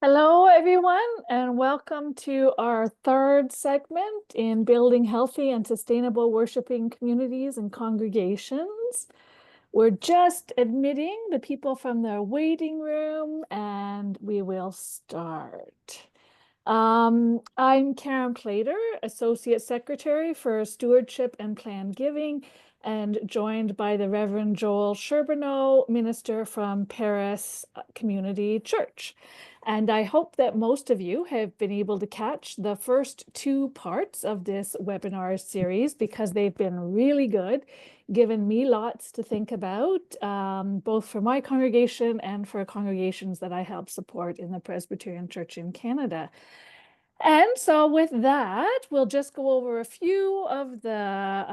Hello, everyone, and welcome to our third segment in building healthy and sustainable worshiping communities and congregations. We're just admitting the people from the waiting room, and we will start. I'm Karen Plater, Associate Secretary for Stewardship and Planned Giving, and joined by the Reverend Joel Sherbino, minister from Paris Community Church. And I hope that most of you have been able to catch the first two parts of this webinar series because they've been really good, given me lots to think about, both for my congregation and for congregations that I help support in the Presbyterian Church in Canada. And so with that, we'll just go over a few of the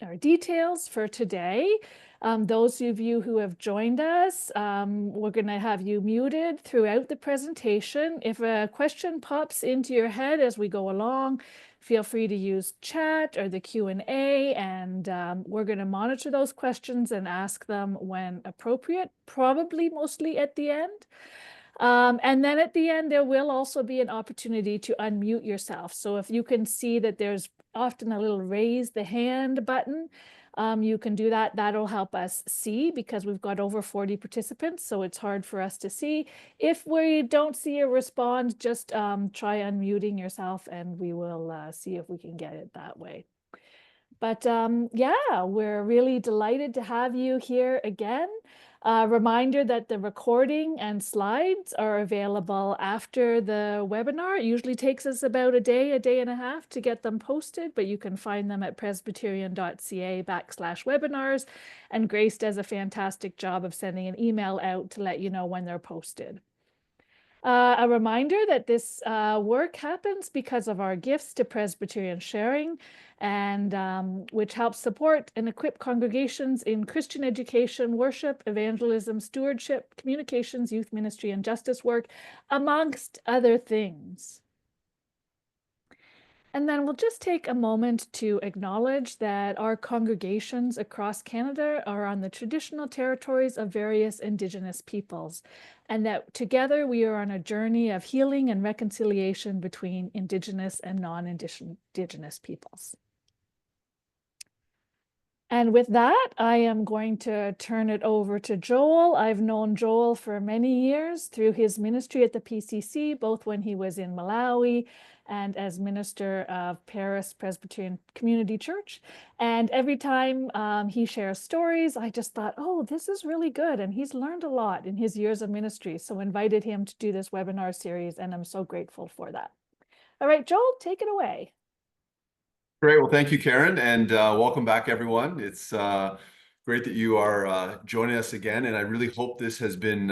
our details for today. Those of you who have joined us, we're going to have you muted throughout the presentation. If a question pops into your head as we go along, feel free to use chat or the Q&A, and we're going to monitor those questions and ask them when appropriate, probably mostly at the end. And then at the end, there will also be an opportunity to unmute yourself. So if you can see that there's often a little raise the hand button, you can do that. That'll help us see because we've got over 40 participants, so it's hard for us to see. If we don't see a response, just try unmuting yourself and we will see if we can get it that way. But yeah, we're really delighted to have you here again. Reminder that the recording and slides are available after the webinar. It usually takes us about a day and a half to get them posted, but you can find them at presbyterian.ca/webinars. And Grace does a fantastic job of sending an email out to let you know when they're posted. A reminder that this work happens because of our gifts to Presbyterian Sharing, and which helps support and equip congregations in Christian education, worship, evangelism, stewardship, communications, youth ministry, and justice work, amongst other things. And then we'll just take a moment to acknowledge that our congregations across Canada are on the traditional territories of various Indigenous peoples, and that together we are on a journey of healing and reconciliation between Indigenous and non-Indigenous peoples. And with that, I am going to turn it over to Joel. I've known Joel for many years through his ministry at the PCC, both when he was in Malawi and as minister of Paris Presbyterian Community Church. And every time he shares stories, I just thought, oh, this is really good. And he's learned a lot in his years of ministry. So invited him to do this webinar series, and I'm so grateful for that. All right, Joel, take it away. Great. Well, thank you, Karen, and welcome back, everyone. It's great that you are joining us again, and I really hope this has been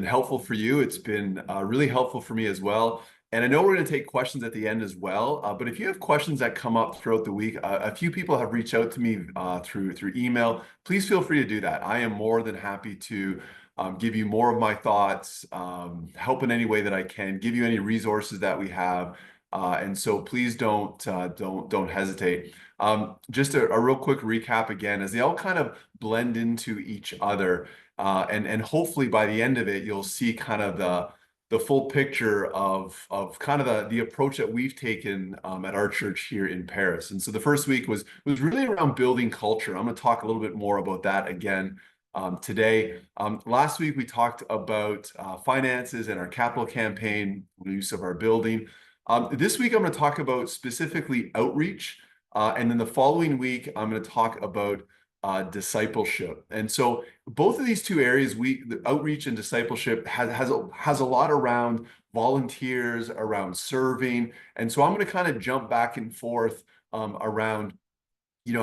helpful for you. It's been really helpful for me as well. And I know we're going to take questions at the end as well. But if you have questions that come up throughout the week, a few people have reached out to me through email. Please feel free to do that. I am more than happy to give you more of my thoughts, help in any way that I can, give you any resources that we have. And so please don't hesitate. Just a real quick recap again, as they all kind of blend into each other, and hopefully by the end of it, you'll see kind of the full picture of kind of the approach that we've taken at our church here in Paris. And so the first week was really around building culture. I'm going to talk a little bit more about that again today. Last week we talked about finances and our capital campaign, the use of our building. This week, I'm going to talk about specifically outreach. And then the following week, I'm going to talk about discipleship. And so both of these two areas, the outreach and discipleship has a lot around volunteers, around serving. And so I'm going to kind of jump back and forth around,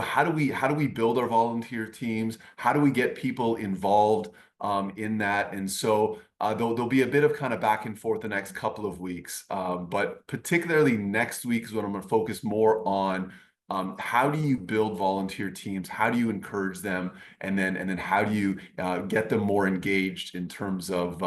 how do we build our volunteer teams? How do we get people involved in that? And so there'll be a bit of kind of back and forth the next couple of weeks, but particularly next week is when I'm going to focus more on how do you build volunteer teams? How do you encourage them? And then how do you get them more engaged in terms of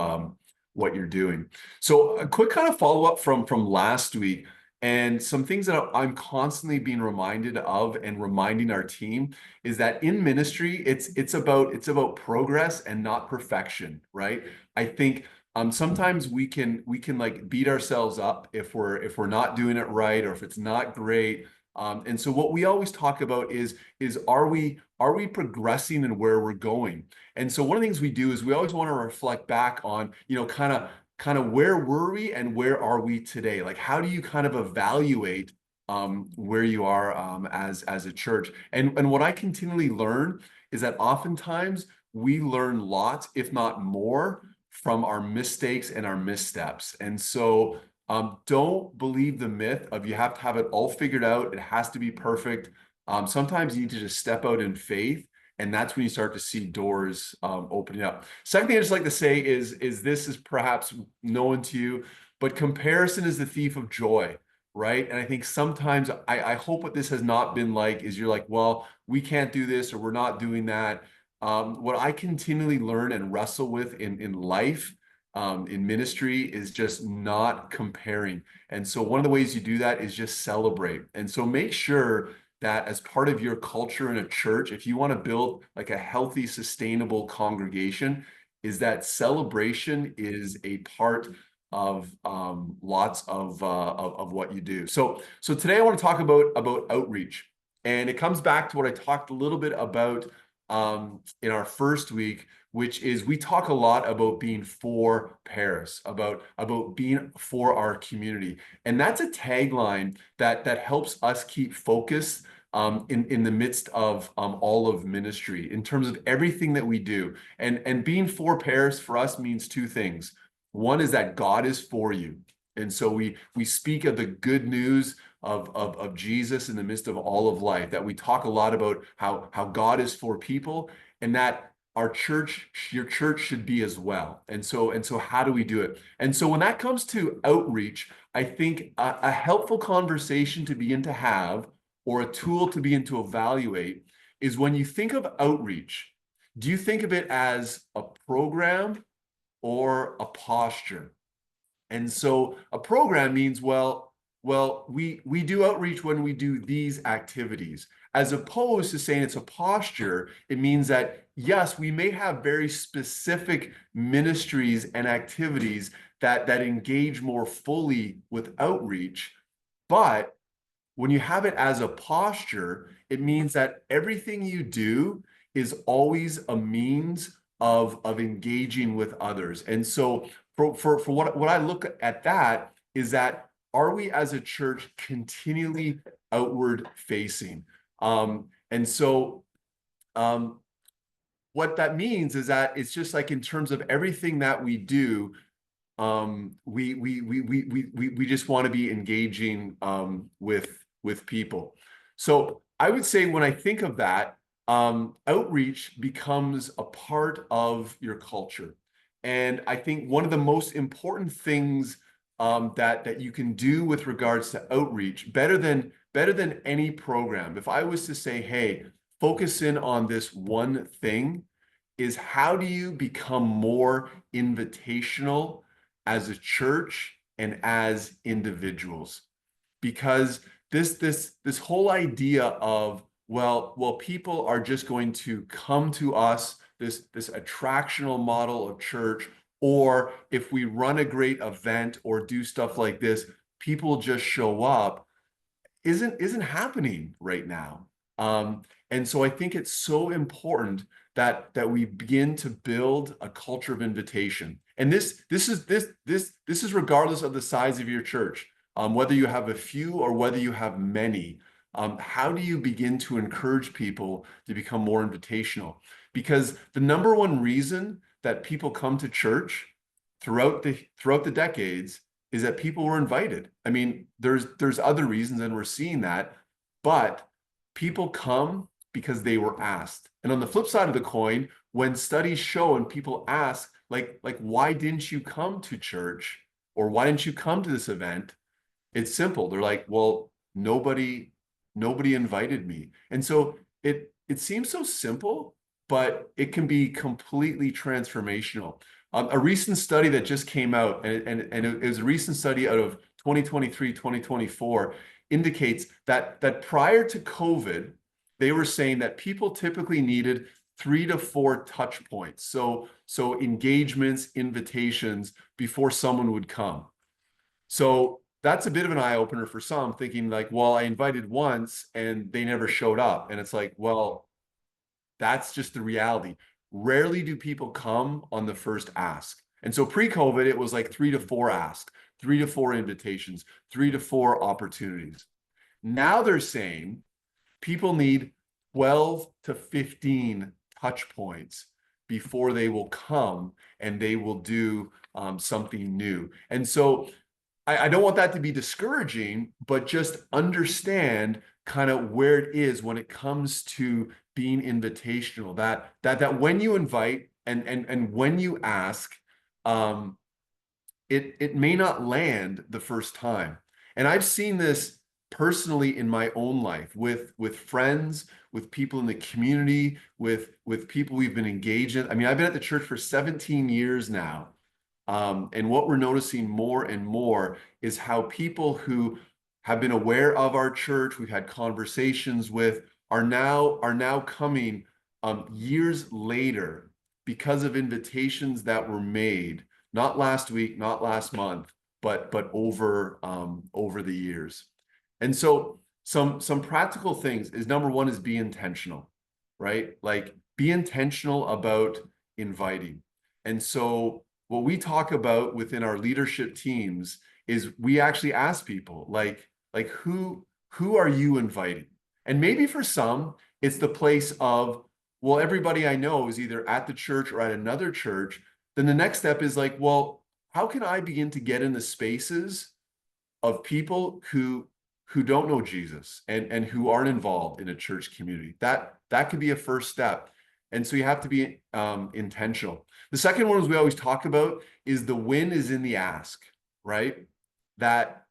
what you're doing? So a quick kind of follow up from last week. And some things that I'm constantly being reminded of and reminding our team is that in ministry, it's about progress and not perfection, right? I think sometimes we can like beat ourselves up if we're not doing it right or if it's not great. And so what we always talk about is are we progressing in where we're going? And so one of the things we do is we always want to reflect back on, kind of where were we and where are we today? Like how do you kind of evaluate where you are as a church? And what I continually learn is that oftentimes we learn lots, if not more, from our mistakes and our missteps. And so don't believe the myth of you have to have it all figured out. It has to be perfect. Sometimes you need to just step out in faith, and that's when you start to see doors opening up. Second thing I just like to say is this is perhaps known to you, but comparison is the thief of joy, right? And I think sometimes I hope what this has not been like is you're like, well, we can't do this or we're not doing that. What I continually learn and wrestle with in life, in ministry, is just not comparing. And so one of the ways you do that is just celebrate. And so make sure that as part of your culture in a church, if you want to build like a healthy, sustainable congregation, is that celebration is a part of lots of what you do. So today I want to talk about outreach, and it comes back to what I talked a little bit about in our first week, which is we talk a lot about being for Paris, about being for our community, and that's a tagline that helps us keep focus in the midst of all of ministry in terms of everything that we do. And being for Paris for us means two things. One is that God is for you, and so we speak of the good news of Jesus in the midst of all of life, that we talk a lot about how God is for people, and that our church, your church should be as well. And so how do we do it? And so when that comes to outreach, I think a helpful conversation to begin to have, or a tool to begin to evaluate, is when you think of outreach, do you think of it as a program or a posture? And so a program means, we do outreach when we do these activities, as opposed to saying it's a posture. It means that, yes, we may have very specific ministries and activities that engage more fully with outreach, but when you have it as a posture, it means that everything you do is always a means of engaging with others. And so for what I look at that is that, are we as a church continually outward facing? And so what that means is that it's just like in terms of everything that we do, we just want to be engaging with people. So I would say when I think of that, outreach becomes a part of your culture. And I think one of the most important things that you can do with regards to outreach, better than any program, if I was to say, hey, focus in on this one thing, is how do you become more invitational as a church and as individuals? Because this whole idea of, people are just going to come to us, this attractional model of church, or if we run a great event or do stuff like this, people just show up, isn't happening right now. And so I think it's so important that we begin to build a culture of invitation. And this is regardless of the size of your church, whether you have a few or whether you have many. How do you begin to encourage people to become more invitational? Because the number one reason that people come to church throughout the decades is that people were invited. I mean, there's other reasons, and we're seeing that, but people come because they were asked. And on the flip side of the coin, when studies show and people ask, like, why didn't you come to church, or why didn't you come to this event? It's simple. They're like, well, nobody invited me. And so it seems so simple, but it can be completely transformational. A recent study that just came out, and it was a recent study out of 2023, 2024, indicates that prior to COVID, they were saying that people typically needed 3 to 4 touch points. So engagements, invitations before someone would come. So that's a bit of an eye opener for some, thinking like, well, I invited once and they never showed up. And it's like, well, that's just the reality. Rarely do people come on the first ask. And so pre-COVID, it was like 3 to 4 asks, 3 to 4 invitations, 3 to 4 opportunities. Now they're saying people need 12 to 15 touch points before they will come and they will do something new. And so I don't want that to be discouraging, but just understand kind of where it is when it comes to being invitational. That when you invite and when you ask, um, it may not land the first time. And I've seen this personally in my own life with friends, with people in the community, with people we've been engaged in. I mean, I've been at the church for 17 years now. And what we're noticing more and more is how people who have been aware of our church, we've had conversations with, are now coming years later because of invitations that were made, not last week, not last month, but over the years. And so some practical things is number one is be intentional, right? Like be intentional about inviting. And so what we talk about within our leadership teams is we actually ask people like who are you inviting? And maybe for some, it's the place of, well, everybody I know is either at the church or at another church. Then the next step is like, well, how can I begin to get in the spaces of people who don't know Jesus and who aren't involved in a church community? That could be a first step. And so you have to be intentional. The second one, as we always talk about, is the win is in the ask, right? That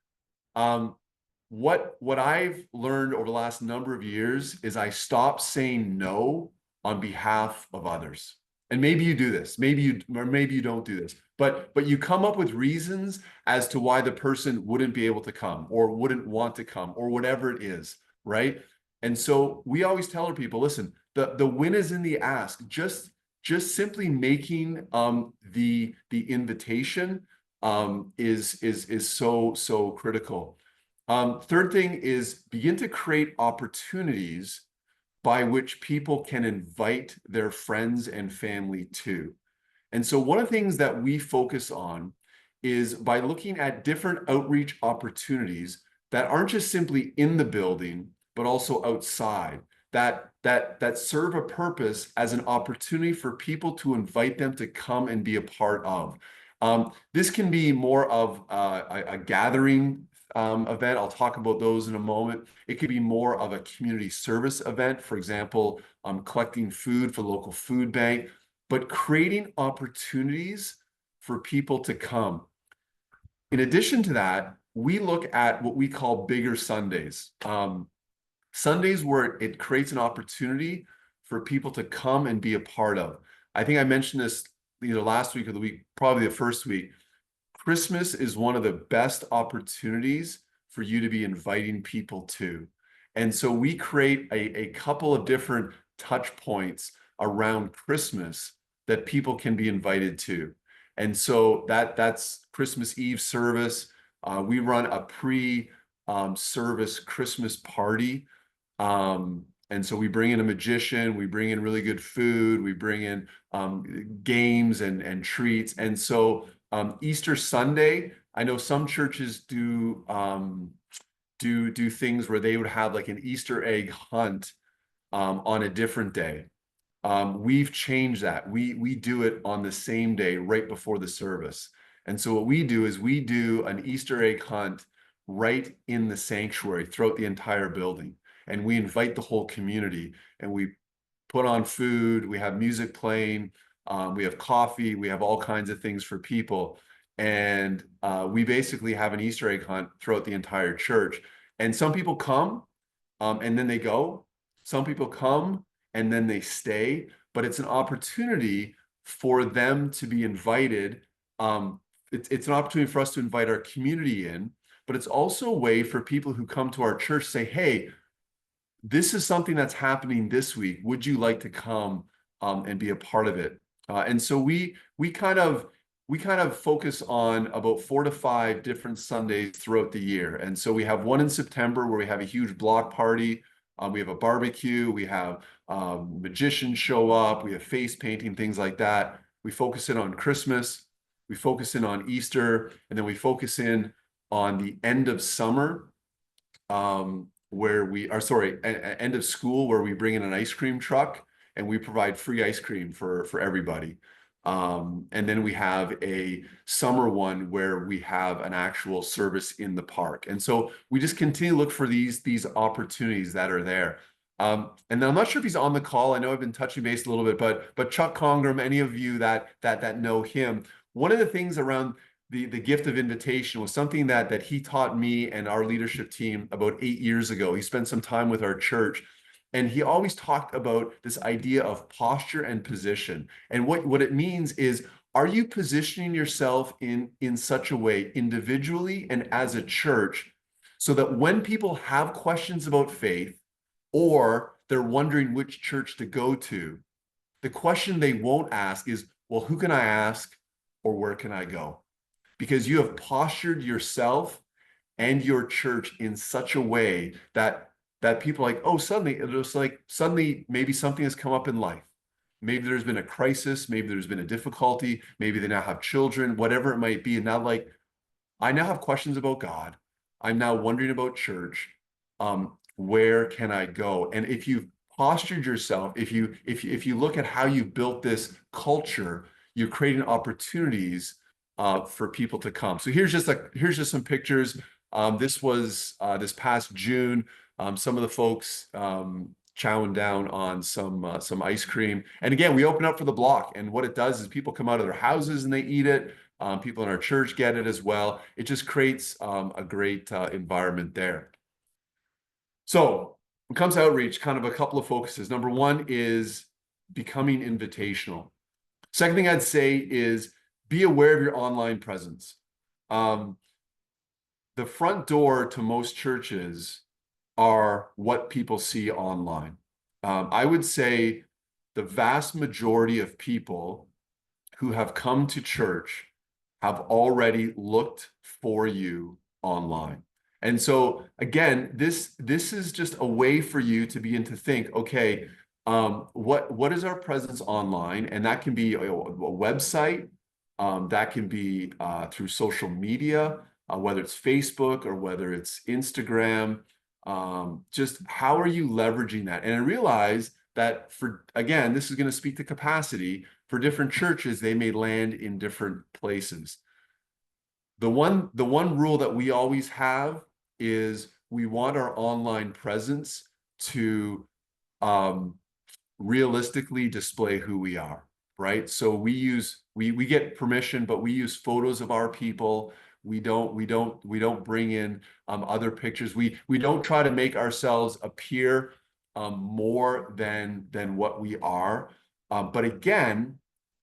what I've learned over the last number of years is I stopped saying no on behalf of others. And maybe you do this, maybe you don't do this, but you come up with reasons as to why the person wouldn't be able to come or wouldn't want to come or whatever it is, right? And so we always tell our people, listen, the win is in the ask. Just simply making the invitation is so critical. Third thing is begin to create opportunities by which people can invite their friends and family to. And so one of the things that we focus on is by looking at different outreach opportunities that aren't just simply in the building, but also outside, that serve a purpose as an opportunity for people to invite them to come and be a part of. This can be more of a gathering event. I'll talk about those in a moment. It could be more of a community service event, for example, collecting food for the local food bank, but creating opportunities for people to come. In addition to that, we look at what we call bigger Sundays. Sundays where it creates an opportunity for people to come and be a part of. I think I mentioned this either last week or the week, probably the first week. Christmas is one of the best opportunities for you to be inviting people to. And so we create a couple of different touch points around Christmas that people can be invited to. And so that's Christmas Eve service. We run a pre-service Christmas party. And so we bring in a magician, we bring in really good food, we bring in games and treats. And so Easter Sunday, I know some churches do things where they would have like an Easter egg hunt on a different day. We've changed that. We do it on the same day, right before the service. And so what we do is we do an Easter egg hunt right in the sanctuary throughout the entire building. And we invite the whole community and we put on food, we have music playing, we have coffee, we have all kinds of things for people. And we basically have an Easter egg hunt throughout the entire church. And some people come and then they go. Some people come and then they stay. But it's an opportunity for them to be invited. It's an opportunity for us to invite our community in, but it's also a way for people who come to our church to say, hey, this is something that's happening this week. Would you like to come and be a part of it. And so we kind of focus on about 4 to 5 different Sundays throughout the year. And so we have one in September where we have a huge block party. We have a barbecue. We have magicians show up. We have face painting, things like that. We focus in on Christmas. We focus in on Easter, and then we focus in on the end of summer, where we are, sorry, end of school, where we bring in an ice cream truck and we provide free ice cream for everybody. And then we have a summer one where we have an actual service in the park. And so we just continue to look for these opportunities that are there. And then I'm not sure if he's on the call. I know I've been touching base a little bit, but Chuck Congram, any of you that know him, one of the things around the gift of invitation was something that he taught me and our leadership team about 8 years ago. He spent some time with our church, and he always talked about this idea of posture and position. And what it means is, are you positioning yourself in such a way, individually and as a church, so that when people have questions about faith, or they're wondering which church to go to, the question they won't ask is, well, who can I ask, or where can I go? Because you have postured yourself and your church in such a way that people are like, oh, suddenly maybe something has come up in life. Maybe there's been a crisis, maybe there's been a difficulty, maybe they now have children, whatever it might be. And now, like, I now have questions about God. I'm now wondering about church. Where can I go? And if you've postured yourself, if you look at how you built this culture, you're creating opportunities for people to come. So here's just some pictures. This was this past June. Some of the folks chowing down on some ice cream. And again, we open up for the block. And what it does is people come out of their houses and they eat it. People in our church get it as well. It just creates a great environment there. So when it comes to outreach, kind of a couple of focuses. Number one is becoming invitational. Second thing I'd say is be aware of your online presence. The front door to most churches are what people see online. I would say the vast majority of people who have come to church have already looked for you online. And so again, this is just a way for you to begin to think, okay, what is our presence online? And that can be a website, that can be through social media, whether it's Facebook or whether it's Instagram. Just how are you leveraging that? And I realize that again, this is going to speak to capacity. For different churches, they may land in different places. The one rule that we always have is we want our online presence to realistically display who we are, right? So we get permission, but we use photos of our people. We don't bring in other pictures. We don't try to make ourselves appear more than what we are. But again,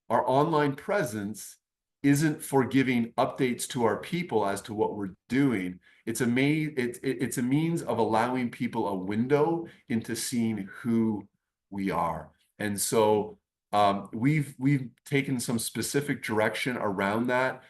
our online presence isn't for giving updates to our people as to what we're doing. It's a means of allowing people a window into seeing who we are. And so we've taken some specific direction around that.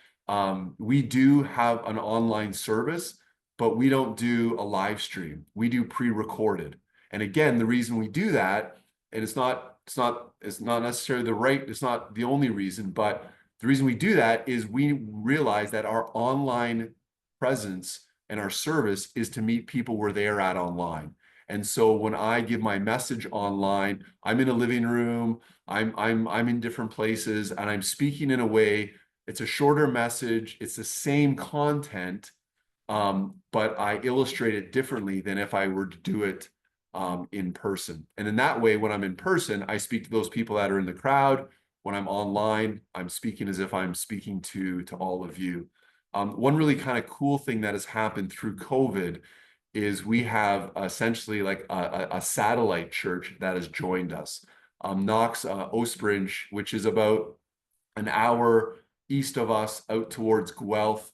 We do have an online service, but we don't do a live stream. We do pre-recorded. And again, the reason we do that, and it's not necessarily it's not the only reason, but the reason we do that is we realize that our online presence and our service is to meet people where they are at online. And so when I give my message online, I'm in a living room, I'm in different places, and I'm speaking in a way, it's a shorter message, it's the same content, but I illustrate it differently than if I were to do it in person. And in that way, when I'm in person, I speak to those people that are in the crowd. When I'm online, I'm speaking as if I'm speaking to all of you. One really kind of cool thing that has happened through COVID is we have essentially like a satellite church that has joined us. Knox Osbridge, which is about an hour east of us out towards Guelph.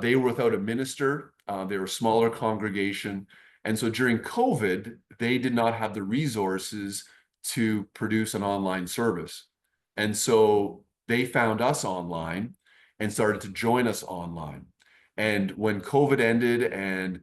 They were without a minister. They were a smaller congregation. And so during COVID, they did not have the resources to produce an online service. And so they found us online and started to join us online. And when COVID ended and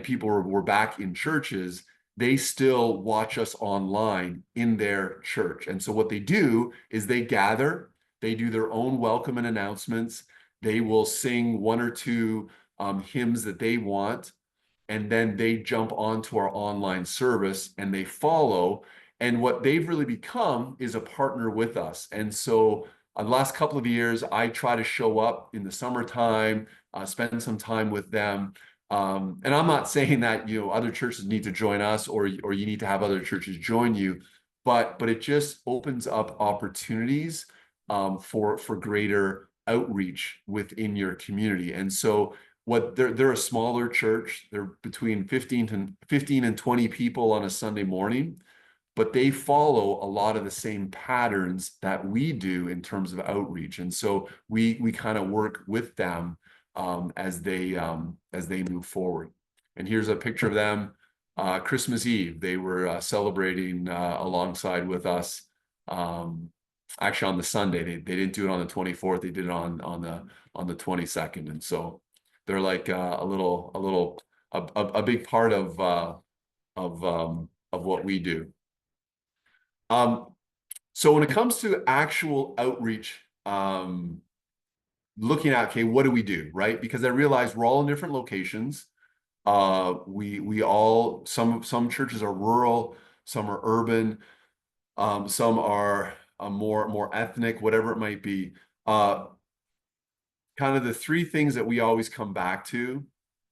people were back in churches, they still watch us online in their church. And so what they do is they gather, they do their own welcome and announcements. They will sing one or two hymns that they want, and then they jump onto our online service and they follow. And what they've really become is a partner with us. And so the last couple of years, I try to show up in the summertime, spend some time with them. And I'm not saying that, you know, other churches need to join us or you need to have other churches join you, but it just opens up opportunities for greater outreach within your community. And so they're a smaller church. They're between 15 and 20 people on a Sunday morning, but they follow a lot of the same patterns that we do in terms of outreach. And so we kind of work with them as they move forward. And here's a picture of them Christmas Eve. They were celebrating alongside with us. Actually, on the Sunday, they didn't do it on the 24th. They did it on the 22nd. And so they're like a big part of what we do. So when it comes to actual outreach, looking at, okay, what do we do, right? Because I realize we're all in different locations. We all, some churches are rural, some are urban, some are more ethnic, whatever it might be. Kind of the three things that we always come back to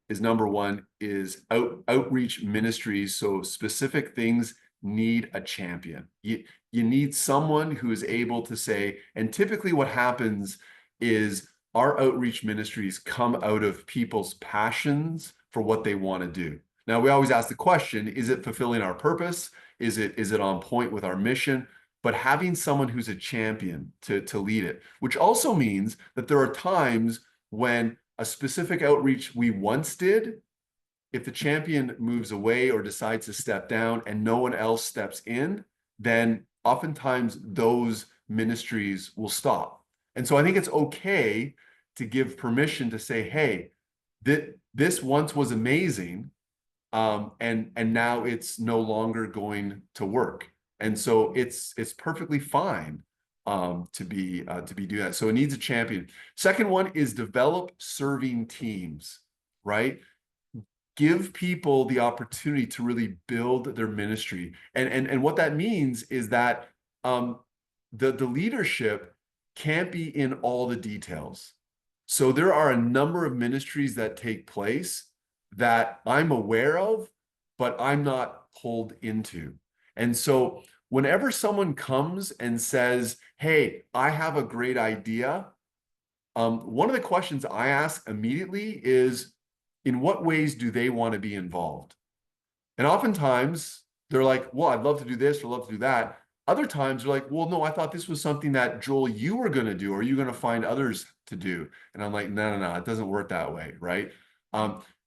is number one is outreach ministries. So specific things need a champion. You need someone who is able to say, and typically what happens is our outreach ministries come out of people's passions for what they want to do. Now, we always ask the question, is it fulfilling our purpose? Is it on point with our mission? But having someone who's a champion to lead it, which also means that there are times when a specific outreach we once did, if the champion moves away or decides to step down and no one else steps in, then oftentimes those ministries will stop. And so I think it's okay to give permission to say, hey, this once was amazing, and now it's no longer going to work. And so it's perfectly fine to be doing that. So it needs a champion. Second one is develop serving teams, right? Give people the opportunity to really build their ministry. And what that means is that the leadership can't be in all the details. So there are a number of ministries that take place that I'm aware of, but I'm not pulled into. And so whenever someone comes and says, hey, I have a great idea, one of the questions I ask immediately is, in what ways do they want to be involved? And oftentimes they're like, well, I'd love to do this or love to do that. Other times they're like, well, no, I thought this was something that Joel, you were going to do, or are you going to find others to do? And I'm like, no, it doesn't work that way, right?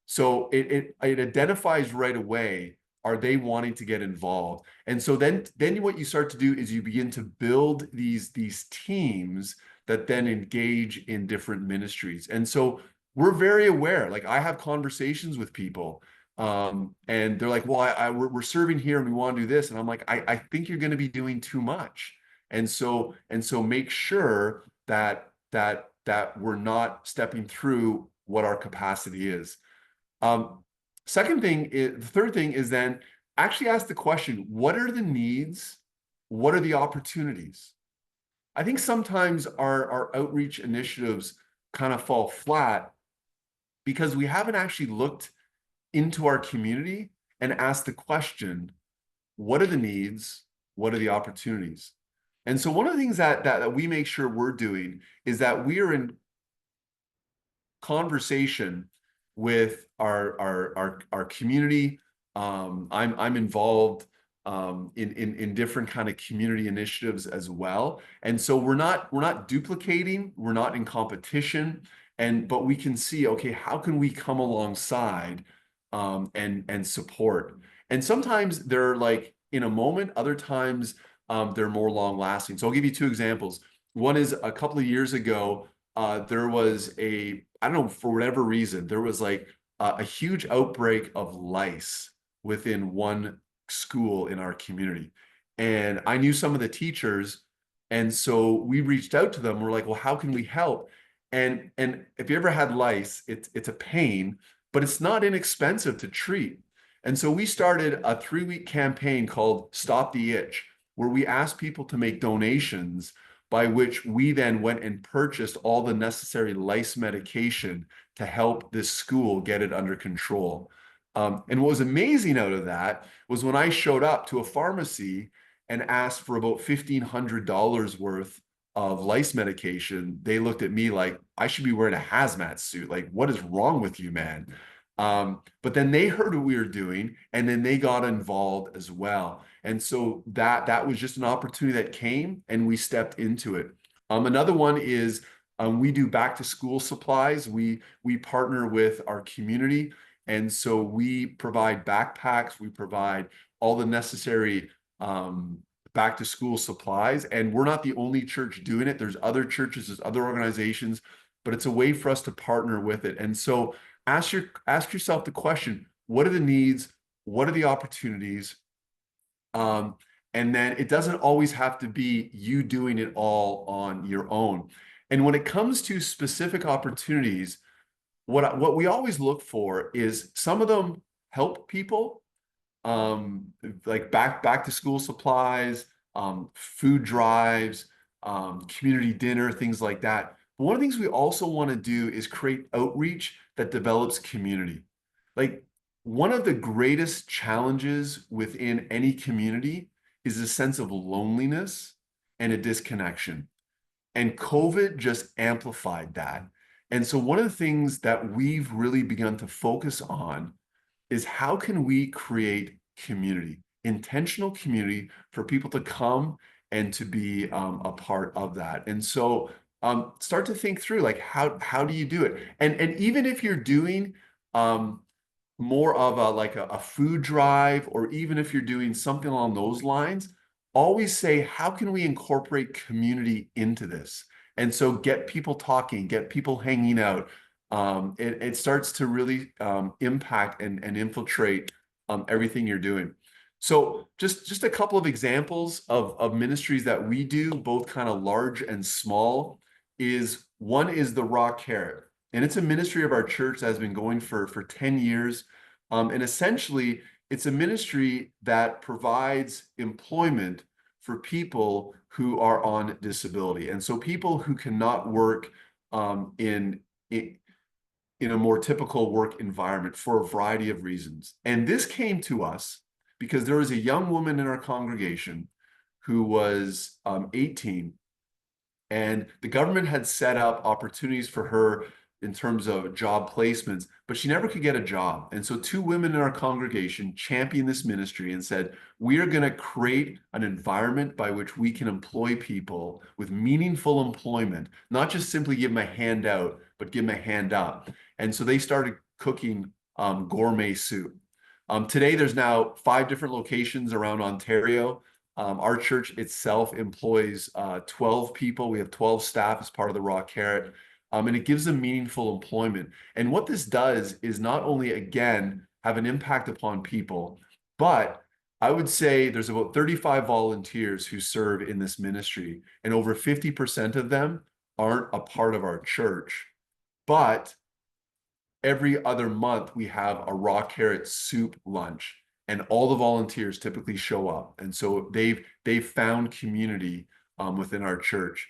So it identifies right away, are they wanting to get involved? And so then what you start to do is you begin to build these teams that then engage in different ministries. And so we're very aware, like I have conversations with people and they're like, well, we're serving here and we want to do this. And I'm like, I think you're going to be doing too much. And so make sure that we're not stepping through what our capacity is. The third thing is then actually ask the question, what are the needs? What are the opportunities? I think sometimes our outreach initiatives kind of fall flat because we haven't actually looked into our community and asked the question, what are the needs? What are the opportunities? And so one of the things that we make sure we're doing is that we are in conversation with our community. I'm involved in different kind of community initiatives as well. And so we're not duplicating, we're not in competition, but we can see, okay, how can we come alongside and support? And sometimes they're like in a moment. Other times, they're more long lasting. So I'll give you two examples. One is a couple of years ago, there was I don't know, for whatever reason, there was like a huge outbreak of lice within one school in our community. And I knew some of the teachers. And so we reached out to them. We're like, well, how can we help? And if you ever had lice, it's a pain, but it's not inexpensive to treat. And so we started a 3-week campaign called Stop the Itch, where we asked people to make donations, by which we then went and purchased all the necessary lice medication to help this school get it under control. And what was amazing out of that was when I showed up to a pharmacy and asked for about $1,500 worth of lice medication, they looked at me like I should be wearing a hazmat suit. Like, what is wrong with you, man? But then they heard what we were doing, and then they got involved as well. And so that was just an opportunity that came, and we stepped into it. Another one is we do back to school supplies. We partner with our community, and so we provide backpacks. We provide all the necessary back to school supplies. And we're not the only church doing it. There's other churches, there's other organizations, but it's a way for us to partner with it. And so ask yourself the question, what are the needs? What are the opportunities? And then it doesn't always have to be you doing it all on your own. And when it comes to specific opportunities, what we always look for is some of them help people, like back to school supplies, food drives, community dinner, things like that. But one of the things we also want to do is create outreach that develops community. Like, one of the greatest challenges within any community is a sense of loneliness and a disconnection. And COVID just amplified that. And so one of the things that we've really begun to focus on is how can we create community, intentional community for people to come and to be a part of that. And so start to think through, like, how do you do it? And even if you're doing more of a food drive, or even if you're doing something along those lines, always say, how can we incorporate community into this? And so get people talking, get people hanging out. It starts to really impact and infiltrate everything you're doing. So just a couple of examples of ministries that we do, both kind of large and small, is one is the Raw Carrot. And it's a ministry of our church that has been going for 10 years. And essentially, it's a ministry that provides employment for people who are on disability. And so people who cannot work in a more typical work environment for a variety of reasons. And this came to us because there was a young woman in our congregation who was 18, and the government had set up opportunities for her in terms of job placements, but she never could get a job. And so two women in our congregation championed this ministry and said, we are going to create an environment by which we can employ people with meaningful employment, not just simply give them a handout, but give them a hand up. And so they started cooking gourmet soup. Today, there's now 5 different locations around Ontario. Our church itself employs 12 people. We have 12 staff as part of the Raw Carrot. And it gives them meaningful employment. And what this does is not only, again, have an impact upon people, but I would say there's about 35 volunteers who serve in this ministry, and over 50% of them aren't a part of our church. But every other month, we have a Raw Carrot soup lunch, and all the volunteers typically show up. And so they've found community within our church.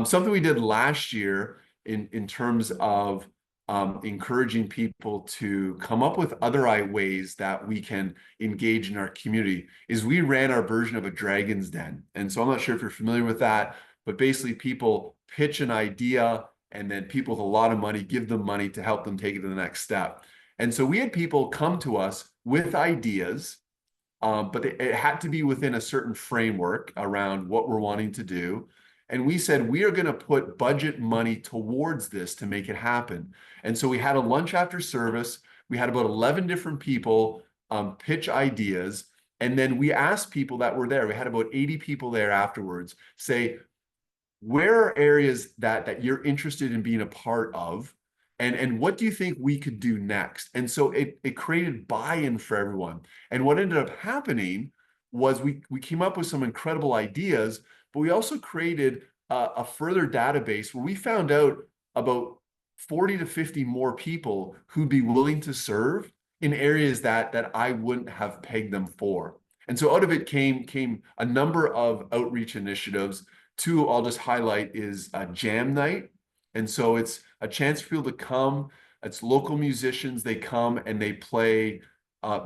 Something we did last year in terms of encouraging people to come up with other ways that we can engage in our community is we ran our version of a Dragon's Den. And so I'm not sure if you're familiar with that, but basically people pitch an idea, and then people with a lot of money give them money to help them take it to the next step. And so we had people come to us with ideas, but it had to be within a certain framework around what we're wanting to do. And we said, we are going to put budget money towards this to make it happen. And so we had a lunch after service. We had about 11 different people pitch ideas. And then we asked people that were there, we had about 80 people there afterwards, say, where are areas that you're interested in being a part of? And what do you think we could do next? And so it created buy-in for everyone. And what ended up happening was we came up with some incredible ideas, but we also created a further database where we found out about 40 to 50 more people who'd be willing to serve in areas that I wouldn't have pegged them for. And so out of it came a number of outreach initiatives. Two, I'll just highlight is a jam night. And so it's a chance for people to come. It's local musicians. They come and they play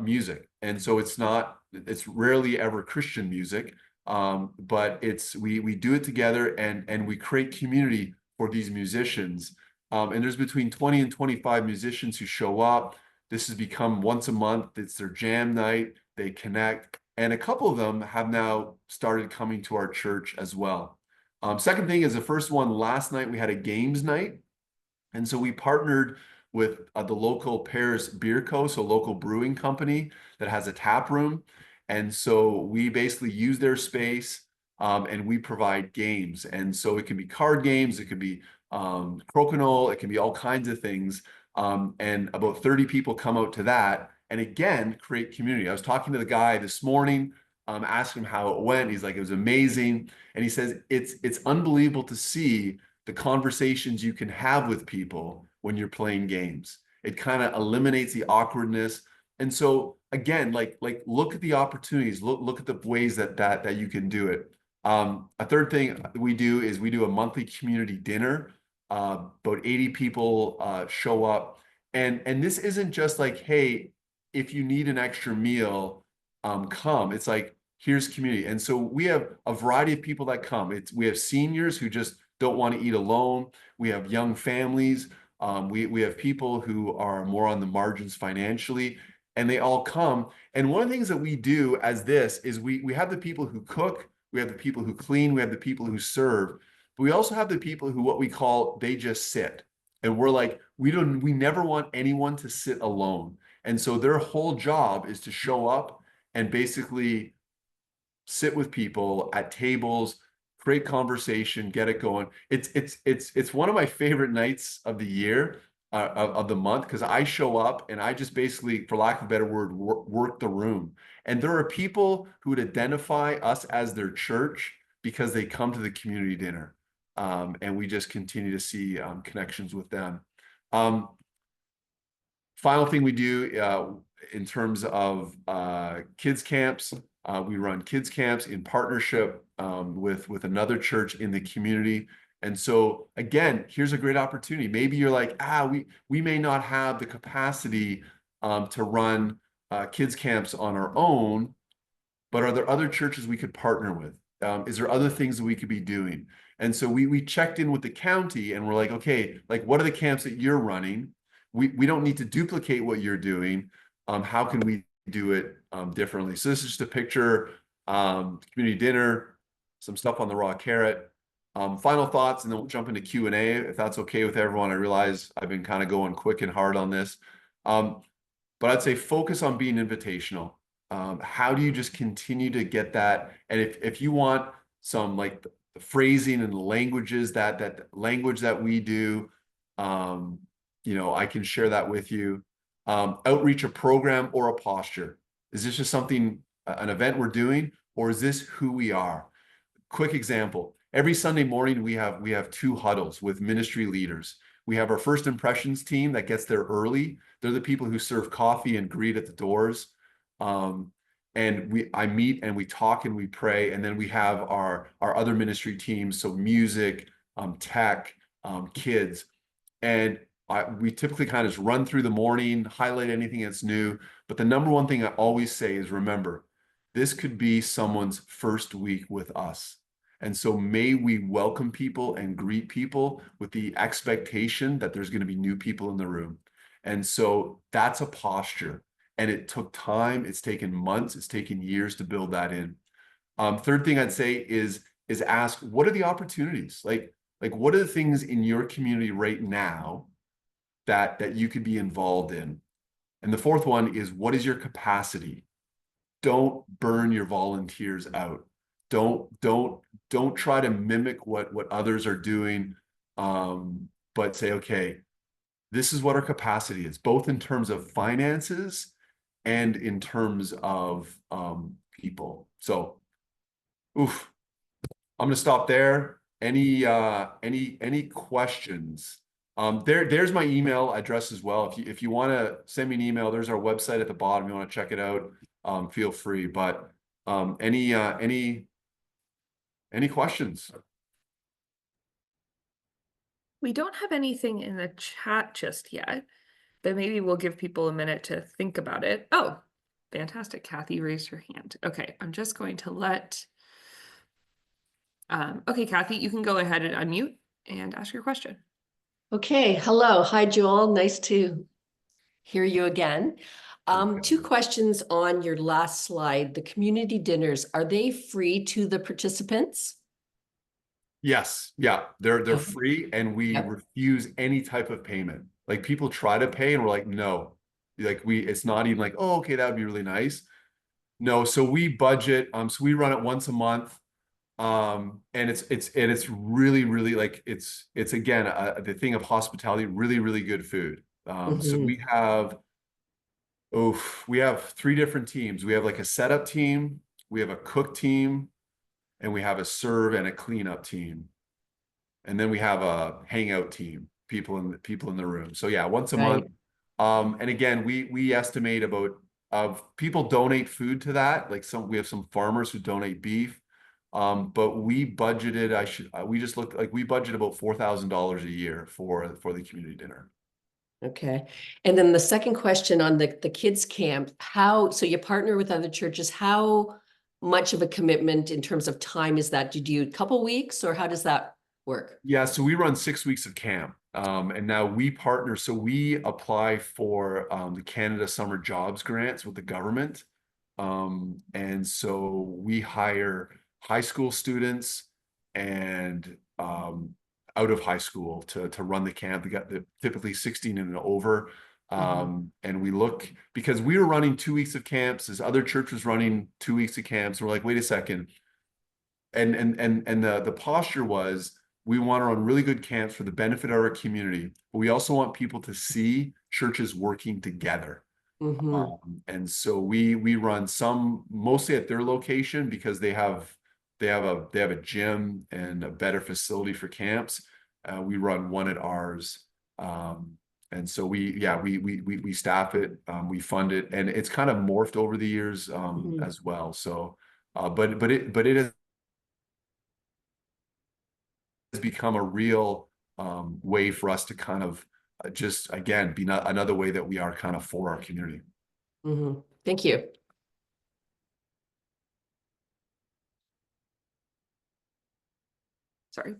music. And so it's rarely ever Christian music, but we do it together and we create community for these musicians. And there's between 20 and 25 musicians who show up. This has become once a month. It's their jam night. They connect. And a couple of them have now started coming to our church as well. Second thing is the first one last night, we had a games night. And so we partnered with the local Paris Beer Co., so local brewing company that has a tap room. And so we basically use their space and we provide games. And so it can be card games, it could be crokinole, it can be all kinds of things. And about 30 people come out to that and again, create community. I was talking to the guy this morning, asking him how it went. He's like, it was amazing. And he says, it's unbelievable to see the conversations you can have with people when you're playing games. It kind of eliminates the awkwardness. And so again, like look at the opportunities, look at the ways that you can do it. A third thing we do is we do a monthly community dinner. About 80 people show up. And this isn't just like, hey, if you need an extra meal, come. It's like, here's community. And so we have a variety of people that come. We have seniors who just don't want to eat alone. We have young families. We have people who are more on the margins financially, and they all come. And one of the things that we do as this is we have the people who cook, we have the people who clean, we have the people who serve, but we also have the people who what we call they just sit. And we're like, we never want anyone to sit alone. And so their whole job is to show up and basically sit with people at tables, create conversation, get it going. It's one of my favorite nights of the year, of the month, because I show up and I just basically, for lack of a better word, work the room. And there are people who would identify us as their church because they come to the community dinner. And we just continue to see connections with them. Final thing we do in terms of kids camps, we run kids camps in partnership with another church in the community. And so again, here's a great opportunity. Maybe you're like, we may not have the capacity to run kids camps on our own, but are there other churches we could partner with? Is there other things that we could be doing? And so we checked in with the county and we're like, okay, like what are the camps that you're running? We don't need to duplicate what you're doing. How can we do it differently? So this is just a picture, community dinner, some stuff on the raw carrot. Final thoughts, and then we'll jump into Q&A if that's okay with everyone. I realize I've been kind of going quick and hard on this. But I'd say focus on being invitational. How do you just continue to get that? And if you want some like the phrasing and languages that language that we do, I can share that with you. Outreach, a program or a posture. Is this just something, an event we're doing, or is this who we are? Quick example. Every Sunday morning, we have 2 huddles with ministry leaders. We have our first impressions team that gets there early. They're the people who serve coffee and greet at the doors. And I meet and we talk and we pray. And then we have our other ministry teams, so music, tech, kids. And we typically kind of just run through the morning, highlight anything that's new. But the number one thing I always say is, remember, this could be someone's first week with us. And so may we welcome people and greet people with the expectation that there's going to be new people in the room. And so that's a posture. And it took time. It's taken months. It's taken years to build that in. Third thing I'd say is ask, what are the opportunities? Like what are the things in your community right now that you could be involved in? And the fourth one is, what is your capacity? don't burn your volunteers out. Don't try to mimic what others are doing, but say, okay, this is what our capacity is, both in terms of finances and in terms of people. Oof, I'm gonna stop there. Any questions? There's my email address as well. If you want to send me an email, there's our website at the bottom. You want to check it out, feel free. But any questions? We don't have anything in the chat just yet, but maybe we'll give people a minute to think about it. Oh, fantastic. Kathy raised her hand. Okay, I'm just going to let, okay, Kathy, you can go ahead and unmute and ask your question. Okay, hello. Hi, Joel. Nice to hear you again. Two questions on your last slide. The community dinners, are they free to the participants? Yes, yeah, they're Okay. free, and we Yep. refuse any type of payment. Like, people try to pay, and we're like, no. Like, it's not even like, oh, okay, that would be really nice. No, so we budget. So we run it once a month. And it's really, really, like, it's again, the thing of hospitality, really, really good food. So Mhm. we have three different teams. We have like a setup team, we have a cook team, and we have a serve and a cleanup team. And then we have a hangout team, people in the room. So yeah, once a month. And again, we estimate about, of people donate food to that. Like, we have some farmers who donate beef. But we budgeted, we just looked, like, we budget about $4,000 a year for the community dinner. Okay. And then the second question on the kids camp, so you partner with other churches, how much of a commitment in terms of time is that? Did you do a couple weeks, or how does that work? Yeah, so we run 6 weeks of camp. And now we partner, so we apply for the Canada Summer Jobs Grants with the government. And so we hire high school students and out of high school to run the camp. They got typically 16 and over. And we look, because we were running 2 weeks of camps, this other church was running 2 weeks of camps. We're like, wait a second. And the posture was, we want to run really good camps for the benefit of our community, but we also want people to see churches working together. And so we run some mostly at their location, because they have a gym and a better facility for camps. We run one at ours. And so we staff it, we fund it, and it's kind of morphed over the years as well. So but it has become a real way for us to kind of just, again, be another way that we are kind of for our community. Thank you. Sorry.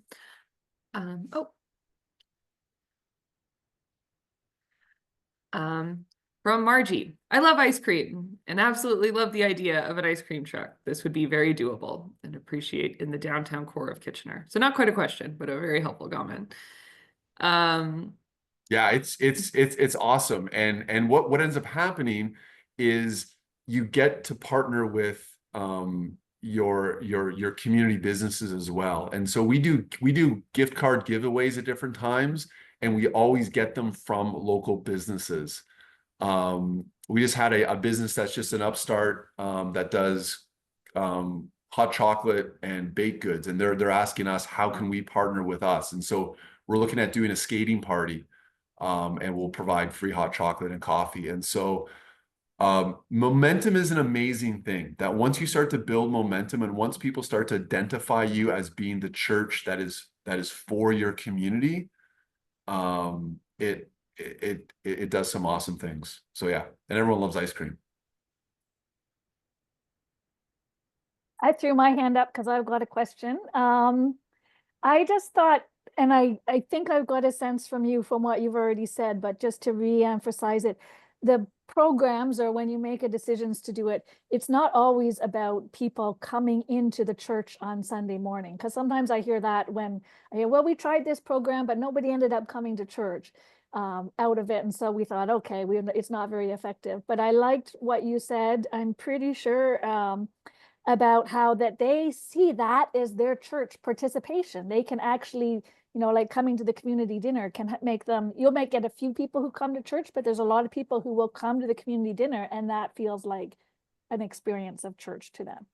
From Margie, I love ice cream and absolutely love the idea of an ice cream truck. This would be very doable and appreciate in the downtown core of Kitchener. So not quite a question, but a very helpful comment. Yeah, it's awesome. And what ends up happening is you get to partner with your community businesses as well. And so we do gift card giveaways at different times, and we always get them from local businesses. We just had a business that's just an upstart that does hot chocolate and baked goods, and they're asking us, how can we partner with us? And so we're looking at doing a skating party, and we'll provide free hot chocolate and coffee. And so momentum is an amazing thing, that once you start to build momentum, and once people start to identify you as being the church that is for your community, it does some awesome things. So yeah, and everyone loves ice cream. I threw my hand up because I've got a question. I just thought, and I think I've got a sense from you from what you've already said, but just to re-emphasize it, the programs, or when you make a decisions to do it, it's not always about people coming into the church on Sunday morning. Because sometimes I hear that when I hear, well, we tried this program, but nobody ended up coming to church. out of it. And so we thought, okay, it's not very effective. But I liked what you said. I'm pretty sure about how that they see that as their church participation. They can actually, like coming to the community dinner can make them, you might get a few people who come to church, but there's a lot of people who will come to the community dinner, and that feels like an experience of church to them.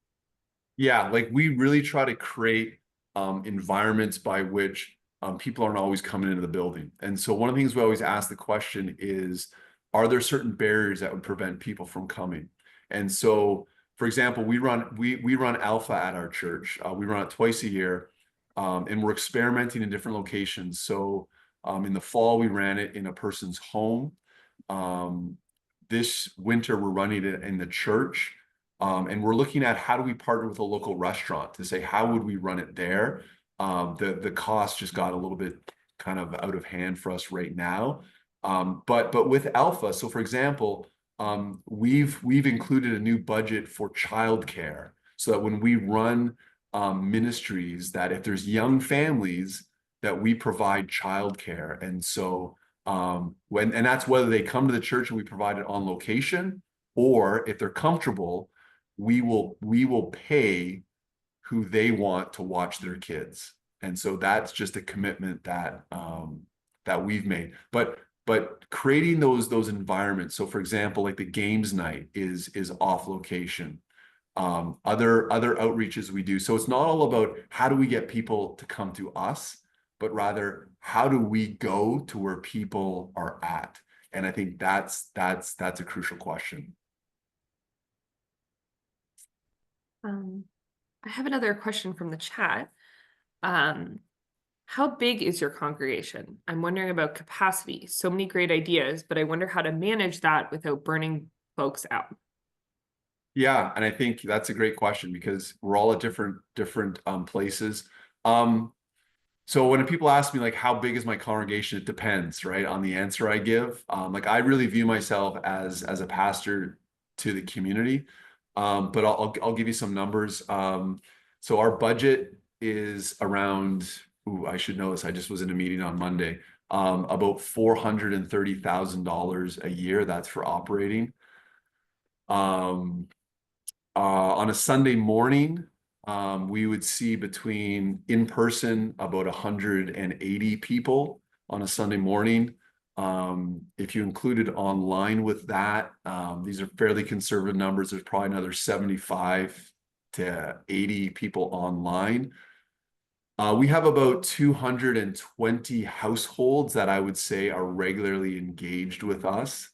Yeah, like we really try to create environments by which people aren't always coming into the building. And so one of the things we always ask the question is, are there certain barriers that would prevent people from coming? And so, for example, we run Alpha at our church. We run it twice a year, and we're experimenting in different locations. So in the fall, we ran it in a person's home. This winter, we're running it in the church. And we're looking at how do we partner with a local restaurant to say, how would we run it there? The cost just got a little bit kind of out of hand for us right now. But with Alpha, so for example, we've included a new budget for childcare, so that when we run ministries, that if there's young families, that we provide childcare. And so and that's whether they come to the church and we provide it on location, or if they're comfortable, we will pay who they want to watch their kids. And so that's just a commitment that that we've made. But creating those environments. So for example, like the games night is off location. Other outreaches we do. So it's not all about how do we get people to come to us, but rather how do we go to where people are at? And I think that's a crucial question. I have another question from the chat. How big is your congregation? I'm wondering about capacity. So many great ideas, but I wonder how to manage that without burning folks out. Yeah, and I think that's a great question, because we're all at different places. So when people ask me like, how big is my congregation? It depends, right, on the answer I give. Like I really view myself as a pastor to the community. But I'll give you some numbers. So our budget is around, I should know this, I just was in a meeting on Monday, about $430,000 a year. That's for operating. On a Sunday morning, we would see between in person about 180 people on a Sunday morning. If you included online with that, these are fairly conservative numbers. There's probably another 75 to 80 people online. We have about 220 households that I would say are regularly engaged with us,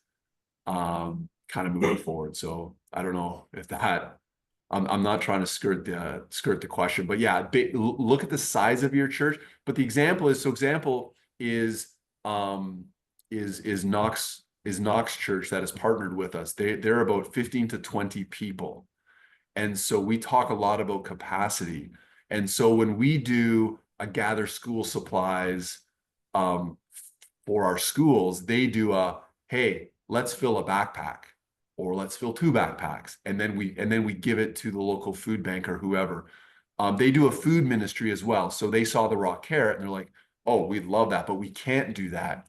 kind of moving forward. So I don't know if that, I'm not trying to skirt the question, but yeah, look at the size of your church. But the example is, Knox Church that has partnered with us. They're about 15 to 20 people. And so we talk a lot about capacity. And so when we do a gather school supplies for our schools, they do hey, let's fill a backpack, or let's fill 2 backpacks. And then we give it to the local food bank or whoever. They do a food ministry as well. So they saw the raw carrot and they're like, oh, we'd love that, but we can't do that.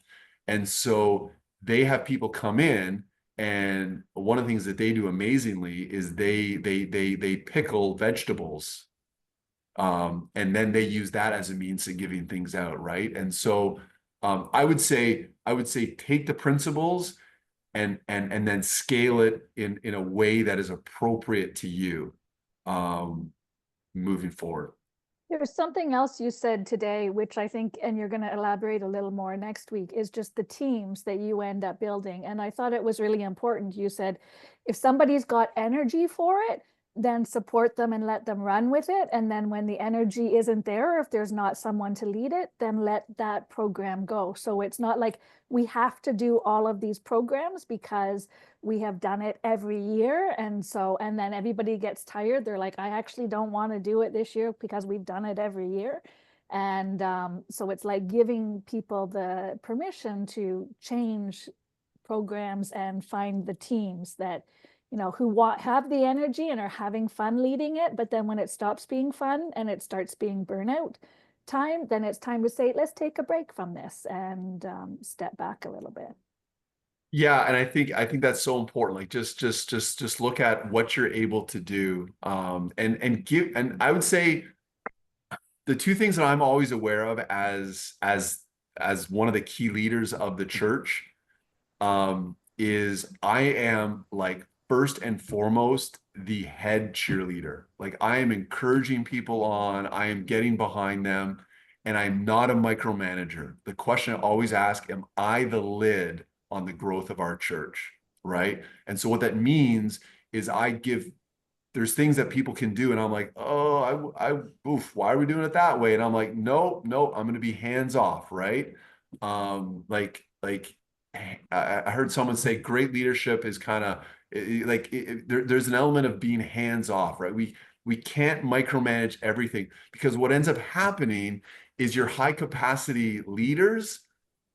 And so they have people come in, and one of the things that they do amazingly is they pickle vegetables. And then they use that as a means of giving things out, right? And so I would say take the principles and then scale it in a way that is appropriate to you moving forward. There's something else you said today, which I think, and you're going to elaborate a little more next week, is just the teams that you end up building. And I thought it was really important. You said, if somebody's got energy for it, then support them and let them run with it. And then when the energy isn't there, or if there's not someone to lead it, then let that program go. So it's not like we have to do all of these programs because we have done it every year. And then everybody gets tired. They're like, I actually don't want to do it this year because we've done it every year. And so it's like giving people the permission to change programs and find the teams that, who have the energy and are having fun leading it. But then when it stops being fun and it starts being burnout, time, then it's time to say, let's take a break from this and step back a little bit. Yeah, and I think that's so important. Like just look at what you're able to do. And I would say the two things that I'm always aware of as one of the key leaders of the church is I am like first and foremost the head cheerleader. Like I am encouraging people on, I am getting behind them, and I'm not a micromanager. The question I always ask, am I the lid on the growth of our church? Right. And so what that means is there's things that people can do, and I'm like, oh, oof, why are we doing it that way? And I'm like, no, I'm going to be hands off, right? Like I heard someone say, great leadership is kind of there's an element of being hands off, right? We can't micromanage everything, because what ends up happening is your high capacity leaders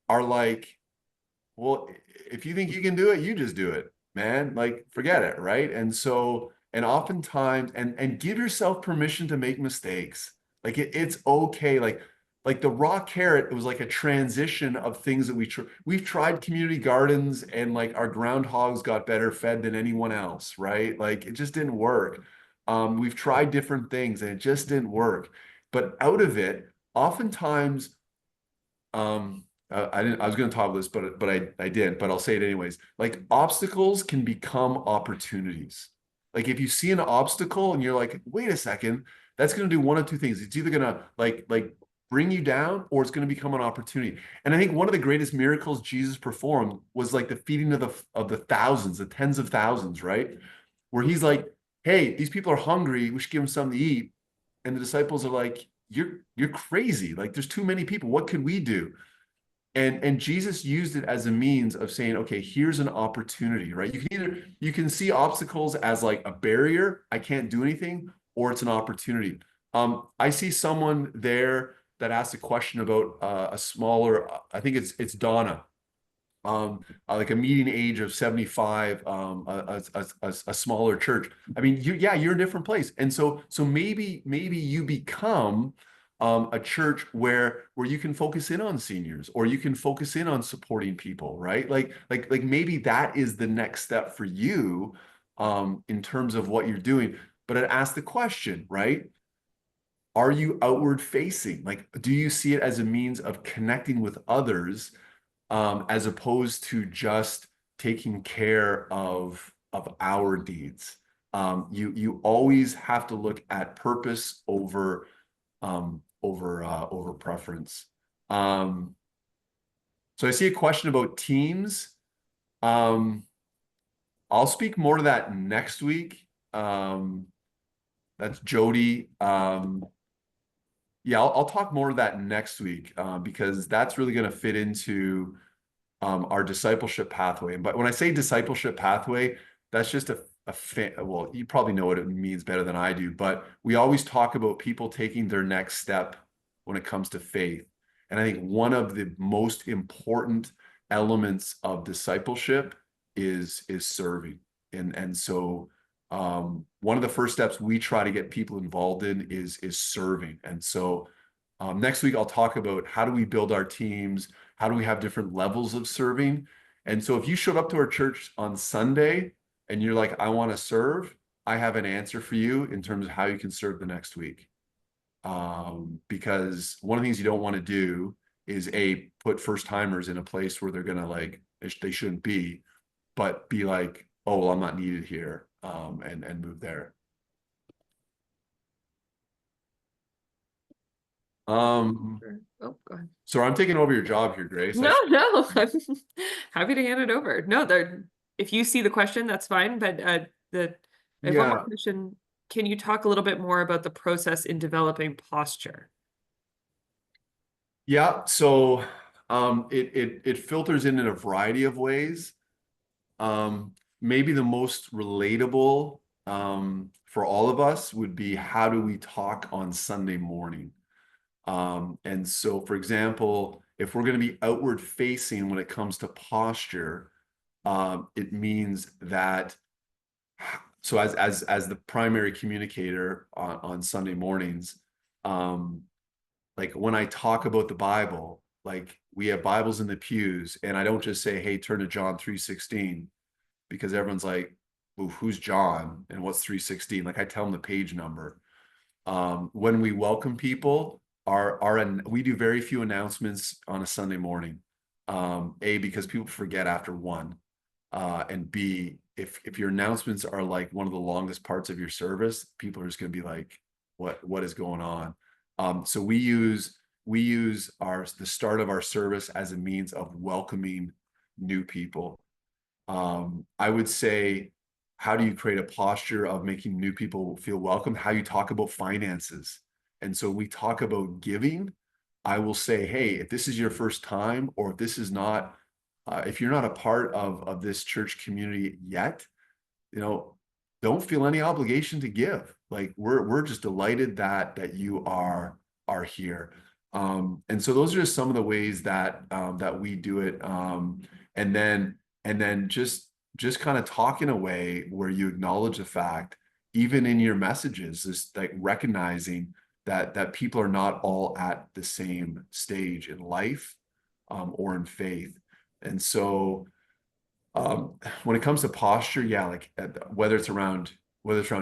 are like, well, if you think you can do it, you just do it, man. Like, forget it, right? And oftentimes, and give yourself permission to make mistakes. Like it's okay. Like the raw carrot, it was like a transition of things that we've tried community gardens, and like our groundhogs got better fed than anyone else, right? Like it just didn't work. We've tried different things and it just didn't work. But out of it, oftentimes, I didn't. I was going to talk about this, but I didn't. But I'll say it anyways. Like obstacles can become opportunities. Like if you see an obstacle and you're like, wait a second, that's going to do one of two things. It's either going to like bring you down, or it's going to become an opportunity. And I think one of the greatest miracles Jesus performed was like the feeding of the thousands, the tens of thousands, right? Where he's like, hey, these people are hungry. We should give them something to eat. And the disciples are like, you're crazy. Like there's too many people. What could we do? And Jesus used it as a means of saying, okay, here's an opportunity, right? You can see obstacles as like a barrier, I can't do anything, or it's an opportunity. I see someone there that asked a question about a smaller, I think it's Donna, like a median age of 75, a smaller church. I mean, you're in a different place. And so maybe you become a church where you can focus in on seniors, or you can focus in on supporting people, right? Like maybe that is the next step for you in terms of what you're doing. But I'd ask the question, right? Are you outward facing? Like, do you see it as a means of connecting with others, as opposed to just taking care of our deeds? You always have to look at purpose over preference. So I see a question about teams. I'll speak more to that next week. That's Jody. Yeah, I'll talk more of that next week, because that's really going to fit into our discipleship pathway. But when I say discipleship pathway, that's just well, you probably know what it means better than I do, but we always talk about people taking their next step when it comes to faith. And I think one of the most important elements of discipleship is serving. And so one of the first steps we try to get people involved in is serving. And so next week, I'll talk about how do we build our teams, how do we have different levels of serving. And so if you showed up to our church on Sunday and you're like, I want to serve, I have an answer for you in terms of how you can serve the next week. Because one of the things you don't want to do is put first timers in a place where they're going to like, they shouldn't be, but be like, oh, well, I'm not needed here, and move there. Oh, go ahead. So I'm taking over your job here, Grace. No, I'm happy to hand it over. No, if you see the question, that's fine. But I have one more question. Can you talk a little bit more about the process in developing posture? Yeah, so it filters in a variety of ways. Maybe the most relatable for all of us would be, how do we talk on Sunday morning? And so, for example, if we're going to be outward facing when it comes to posture, it means that, so as the primary communicator on Sunday mornings, like when I talk about the Bible, like we have Bibles in the pews, and I don't just say, hey, turn to John 3:16, because everyone's like, well, who's John and what's 3:16? Like I tell them the page number. When we welcome people, we do very few announcements on a Sunday morning. A, because people forget after one. And B, if your announcements are like one of the longest parts of your service, people are just going to be like, what is going on? So we use the start of our service as a means of welcoming new people. I would say, how do you create a posture of making new people feel welcome? How you talk about finances. And so we talk about giving. I will say, hey, if this is your first time, or if this is not, if you're not a part of this church community yet, don't feel any obligation to give. Like we're just delighted that you are here. And so those are just some of the ways that we do it. And then just kind of talk in a way where you acknowledge the fact, even in your messages, is like recognizing that people are not all at the same stage in life, or in faith. And so when it comes to posture, yeah, like whether it's around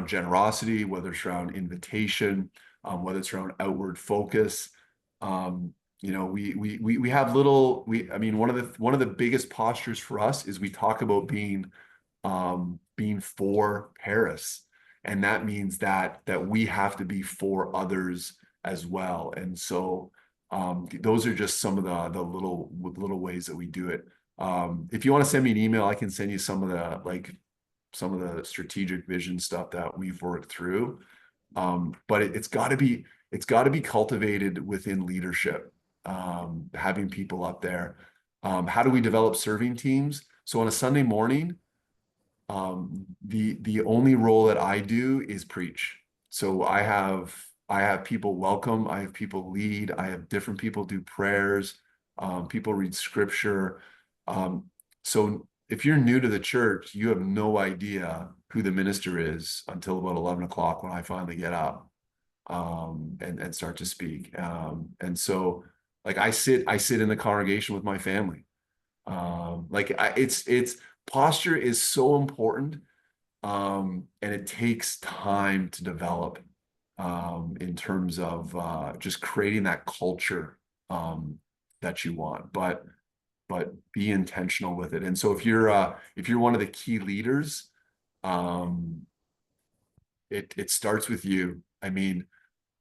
generosity, whether it's around invitation, whether it's around outward focus, we have I mean, one of the biggest postures for us is we talk about being for Paris, and that means that we have to be for others as well. And so those are just some of the little ways that we do it. If you want to send me an email, I can send you some of the strategic vision stuff that we've worked through. But it's got to be cultivated within leadership, having people up there. How do we develop serving teams? So on a Sunday morning, the only role that I do is preach. So I have people welcome, I have people lead, I have different people do prayers, people read scripture. So if you're new to the church, you have no idea who the minister is until about 11 o'clock when I finally get up and start to speak. And so like I sit in the congregation with my family. It's posture is so important. And it takes time to develop in terms of just creating that culture that you want, but be intentional with it. And so if you're one of the key leaders, it starts with you. I mean,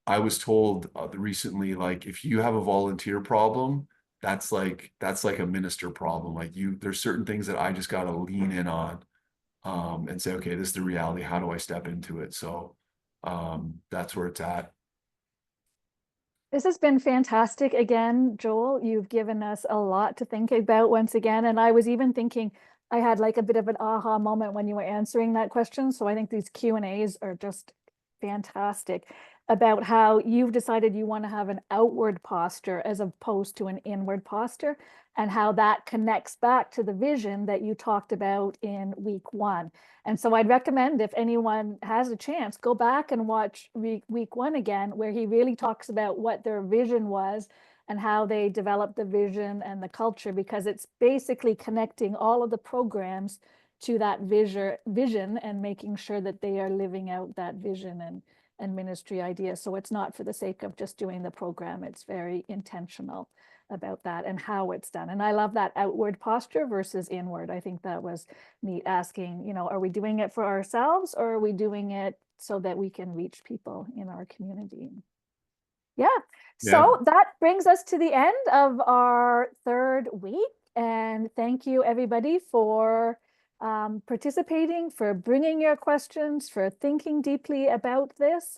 I was told recently, like if you have a volunteer problem, that's like a minister problem. Like there's certain things that I just got to lean in on, and say, okay, this is the reality. How do I step into it? So that's where it's at. This has been fantastic again, Joel. You've given us a lot to think about once again. And I was even thinking, I had like a bit of an aha moment when you were answering that question. So I think these Q&As are just fantastic about how you've decided you want to have an outward posture as opposed to an inward posture, and how that connects back to the vision that you talked about in week 1. And so I'd recommend, if anyone has a chance, go back and watch week 1 again, where he really talks about what their vision was and how they developed the vision and the culture, because it's basically connecting all of the programs to that vision and making sure that they are living out that vision and ministry idea. So it's not for the sake of just doing the program. It's very intentional about that and how it's done. And I love that outward posture versus inward. I think that was neat, asking, are we doing it for ourselves, or are we doing it so that we can reach people in our community? Yeah. So that brings us to the end of our 3rd week. And thank you everybody for participating, for bringing your questions, for thinking deeply about this.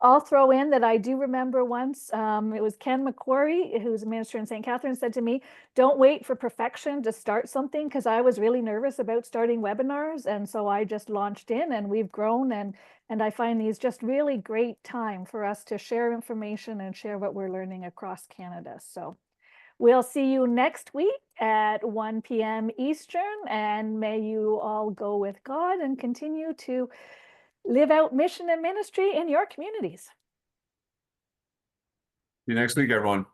I'll throw in that I do remember once, it was Ken McQuarrie, who's a minister in St. Catharines, said to me, don't wait for perfection to start something, because I was really nervous about starting webinars. And so I just launched in, and we've grown, and I find these just really great time for us to share information and share what we're learning across Canada. So we'll see you next week at 1 p.m. Eastern, and may you all go with God and continue to live out mission and ministry in your communities. you next week, everyone.